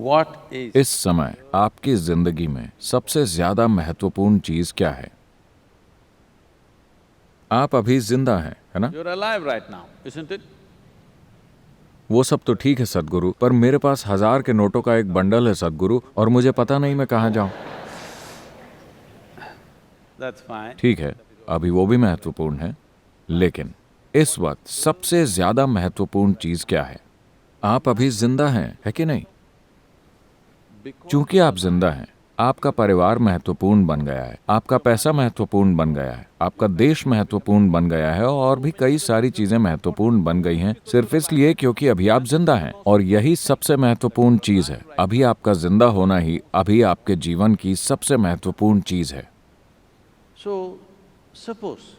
What is इस समय आपकी जिंदगी में सबसे ज्यादा महत्वपूर्ण चीज क्या है? आप अभी जिंदा हैं, है ना? you're alive right now, isn't it? वो सब तो ठीक है सदगुरु, पर मेरे पास 1000 के नोटों का एक बंडल है सदगुरु, और मुझे पता नहीं मैं कहाँ जाऊं। That's fine. ठीक है, अभी वो भी महत्वपूर्ण है, लेकिन इस वक्त सबसे ज्यादा महत्वपूर्ण चीज क्या है? आप अभी जिंदा हैं, है कि नहीं? चूंकि आप जिंदा हैं, आपका परिवार महत्वपूर्ण बन गया है, आपका पैसा महत्वपूर्ण बन गया है, आपका देश महत्वपूर्ण बन गया है, और भी कई सारी चीजें महत्वपूर्ण बन गई हैं, सिर्फ इसलिए क्योंकि अभी आप जिंदा हैं। और यही सबसे महत्वपूर्ण चीज है। अभी आपका जिंदा होना ही अभी आपके जीवन की सबसे महत्वपूर्ण चीज है। So, suppose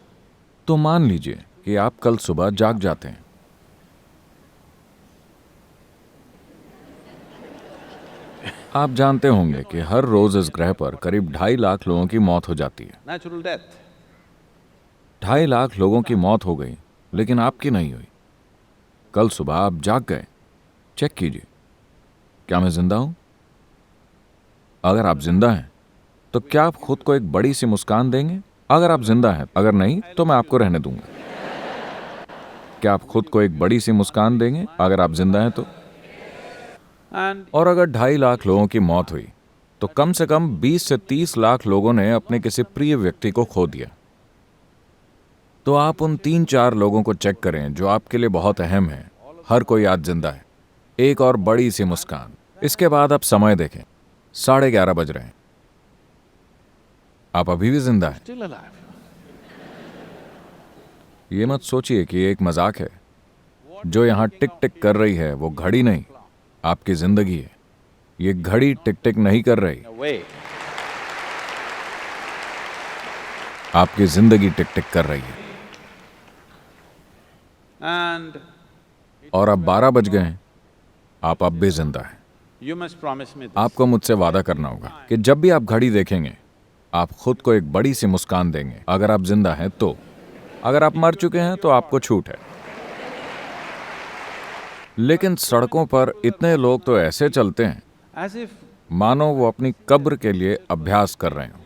तो मान लीजिए कि आप कल सुबह जाग जाते हैं। आप जानते होंगे कि हर रोज इस ग्रह पर करीब 2.5 लाख लोगों की मौत हो जाती है। natural death. 2.5 लाख लोगों की मौत हो गई, लेकिन आपकी नहीं हुई। कल सुबह आप जाग गए। चेक कीजिए, क्या मैं जिंदा हूं? अगर आप जिंदा हैं, तो क्या आप खुद को एक बड़ी सी मुस्कान देंगे? अगर आप जिंदा हैं, अगर नहीं तो मैं आपको रहने दूंगा। क्या आप खुद को एक बड़ी सी मुस्कान देंगे अगर आप जिंदा हैं तो? And और अगर 2.5 लाख लोगों की मौत हुई, तो कम से कम 20 से 30 लाख लोगों ने अपने किसी प्रिय व्यक्ति को खो दिया। तो आप उन 3-4 लोगों को चेक करें जो आपके लिए बहुत अहम है। हर कोई आज जिंदा है। एक और बड़ी सी मुस्कान। इसके बाद आप समय देखें, 11:30 बज रहे हैं। आप अभी भी जिंदा हैं। still alive. ये मत सोचिए कि ये एक मजाक है। जो यहां टिक टिक कर रही है वो घड़ी नहीं, आपकी जिंदगी है। ये घड़ी टिक टिक नहीं कर रही, Way. आपकी जिंदगी टिक टिक कर रही है। And और अब 12 बज गए हैं, आप अब भी जिंदा हैं। you must promise me this. आपको मुझसे वादा करना होगा कि जब भी आप घड़ी देखेंगे, आप खुद को एक बड़ी सी मुस्कान देंगे। अगर आप जिंदा हैं तो। अगर आप मर चुके हैं तो आपको छूट है। लेकिन सड़कों पर इतने लोग तो ऐसे चलते हैं As if मानो वो अपनी कब्र के लिए अभ्यास कर रहे हो।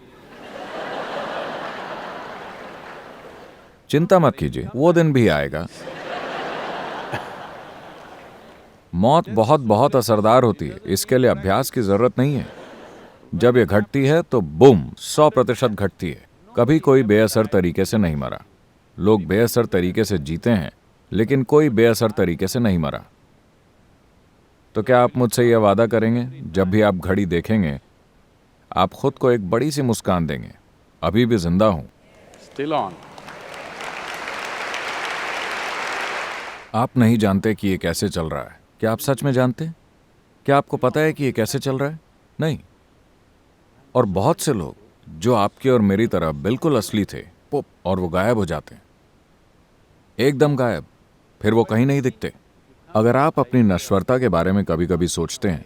चिंता मत कीजिए, वो दिन भी आएगा। मौत बहुत बहुत असरदार होती है, इसके लिए अभ्यास की जरूरत नहीं है। जब ये घटती है तो बूम 100% घटती है। कभी कोई बेअसर तरीके से नहीं मरा। लोग बेअसर तरीके से जीते हैं, लेकिन कोई बेअसर तरीके से नहीं मरा। तो क्या आप मुझसे यह वादा करेंगे, जब भी आप घड़ी देखेंगे, आप खुद को एक बड़ी सी मुस्कान देंगे? अभी भी जिंदा हूं। still on. आप नहीं जानते कि ये कैसे चल रहा है। क्या आप सच में जानते हैं? क्या आपको पता है कि ये कैसे चल रहा है? नहीं। और बहुत से लोग जो आपकी और मेरी तरह बिल्कुल असली थे, पुप, और वो गायब हो जाते हैं। एकदम गायब, फिर वो कहीं नहीं दिखते। अगर आप अपनी नश्वरता के बारे में कभी कभी सोचते हैं,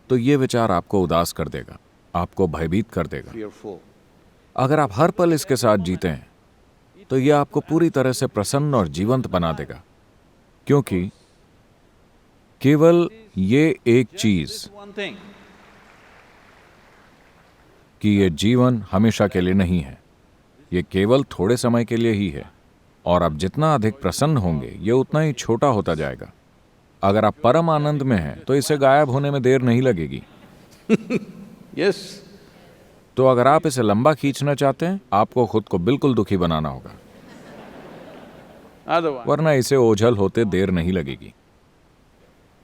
तो ये विचार आपको उदास कर देगा, आपको भयभीत कर देगा। Fearful. अगर आप हर पल इसके साथ जीते हैं, तो यह आपको पूरी तरह से प्रसन्न और जीवंत बना देगा। क्योंकि केवल ये एक चीज One thing. कि ये जीवन हमेशा के लिए नहीं है, ये केवल थोड़े समय के लिए ही है। और आप जितना अधिक प्रसन्न होंगे, ये उतना ही छोटा होता जाएगा। अगर आप परम आनंद में हैं, तो इसे गायब होने में देर नहीं लगेगी। Yes. तो अगर आप इसे लंबा खींचना चाहते हैं, आपको खुद को बिल्कुल दुखी बनाना होगा, Otherwise, वरना इसे ओझल होते देर नहीं लगेगी।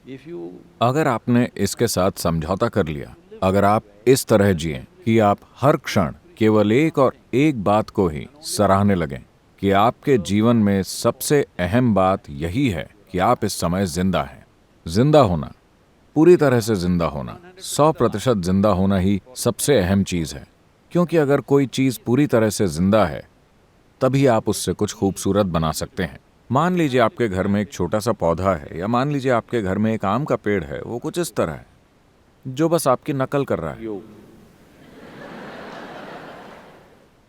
if you अगर आपने इसके साथ समझौता कर लिया, अगर आप इस तरह जिएं कि आप हर क्षण केवल एक और एक बात को ही सराहने लगें कि आपके जीवन में सबसे अहम बात यही है कि आप इस समय जिंदा हैं। जिंदा होना, पूरी तरह से जिंदा होना, 100% जिंदा होना ही सबसे अहम चीज है। क्योंकि अगर कोई चीज पूरी तरह से जिंदा है, तभी आप उससे कुछ खूबसूरत बना सकते हैं। मान लीजिए आपके घर में एक छोटा सा पौधा है, या मान लीजिए आपके घर में एक आम का पेड़ है। वो कुछ इस तरह है, जो बस आपकी नकल कर रहा है। you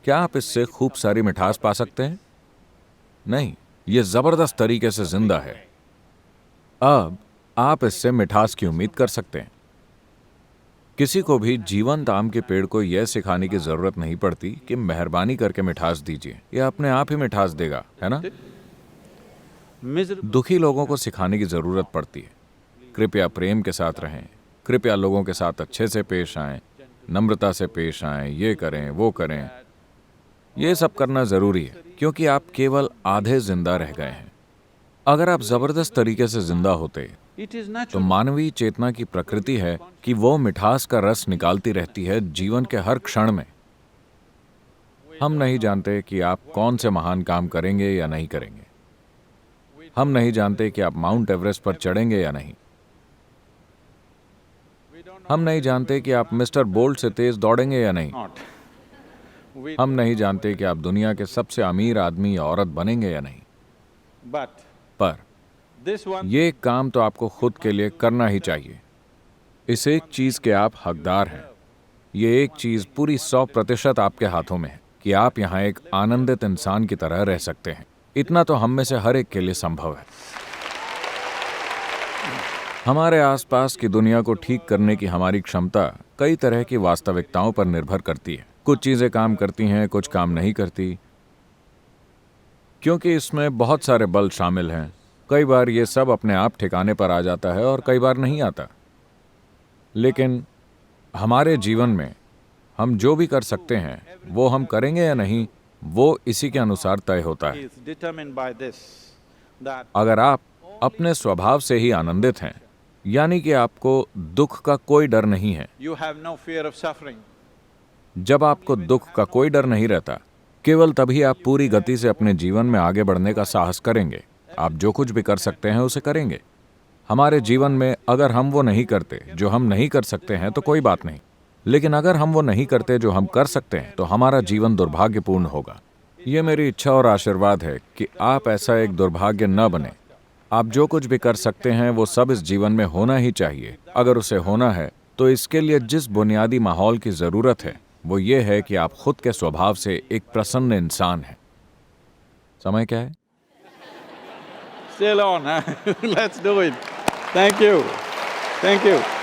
क्या आप इससे खूब सारी मिठास पा सकते हैं? नहीं, ये जबरदस्त तरीके से जिंदा है। अब आप इससे मिठास की उम्मीद कर सकते हैं। किसी को भी जीवंत आम के पेड़ को यह सिखाने की जरूरत नहीं पड़ती कि मेहरबानी करके मिठास दीजिए, यह अपने आप ही मिठास देगा, है ना? Miserable दुखी लोगों को सिखाने की जरूरत पड़ती है, कृपया प्रेम के साथ रहें, कृपया लोगों के साथ अच्छे से पेश आएं, नम्रता से पेश आएं, ये करें वो करें। ये सब करना जरूरी है क्योंकि आप केवल आधे जिंदा रह गए हैं। अगर आप जबरदस्त तरीके से जिंदा होते it is तो natural. मानवीय चेतना की प्रकृति है कि वो मिठास का रस निकालती रहती है जीवन के हर क्षण में। हम नहीं जानते कि आप कौन से महान काम करेंगे या नहीं करेंगे। हम नहीं जानते कि आप माउंट एवरेस्ट पर चढ़ेंगे या नहीं। हम नहीं जानते कि आप मिस्टर बोल्ट से तेज दौड़ेंगे या नहीं। Not. We, हम नहीं जानते कि आप दुनिया के सबसे अमीर आदमी या औरत बनेंगे या नहीं। but पर this one, ये काम तो आपको खुद के लिए करना ही चाहिए। इस एक चीज के आप हकदार हैं। ये एक चीज पूरी 100% आपके हाथों में है कि आप यहाँ एक आनंदित इंसान की तरह रह सकते हैं। इतना तो हम में से हर एक के लिए संभव है। हमारे आसपास की दुनिया को ठीक करने की हमारी क्षमता कई तरह की वास्तविकताओं पर निर्भर करती है। कुछ चीजें काम करती हैं, कुछ काम नहीं करती, क्योंकि इसमें बहुत सारे बल शामिल हैं। कई बार ये सब अपने आप ठिकाने पर आ जाता है और कई बार नहीं आता। लेकिन हमारे जीवन में हम जो भी कर सकते हैं वो हम करेंगे या नहीं, वो इसी के अनुसार तय होता है। is determined by this, that अगर आप अपने स्वभाव से ही आनंदित हैं, यानी कि आपको दुख का कोई डर नहीं है, you have no fear of suffering. जब आपको दुख का कोई डर नहीं रहता, केवल तभी आप पूरी गति से अपने जीवन में आगे बढ़ने का साहस करेंगे। आप जो कुछ भी कर सकते हैं उसे करेंगे। हमारे जीवन में अगर हम वो नहीं करते जो हम नहीं कर सकते हैं तो कोई बात नहीं, लेकिन अगर हम वो नहीं करते जो हम कर सकते हैं तो हमारा जीवन दुर्भाग्यपूर्ण होगा। ये मेरी इच्छा और आशीर्वाद है कि आप ऐसा एक दुर्भाग्य न बने। आप जो कुछ भी कर सकते हैं वो सब इस जीवन में होना ही चाहिए। अगर उसे होना है तो इसके लिए जिस बुनियादी माहौल की जरूरत है वो ये है कि आप खुद के स्वभाव से एक प्रसन्न इंसान हैं। समय क्या है? Still on, huh? Let's do it. Thank you. Thank you.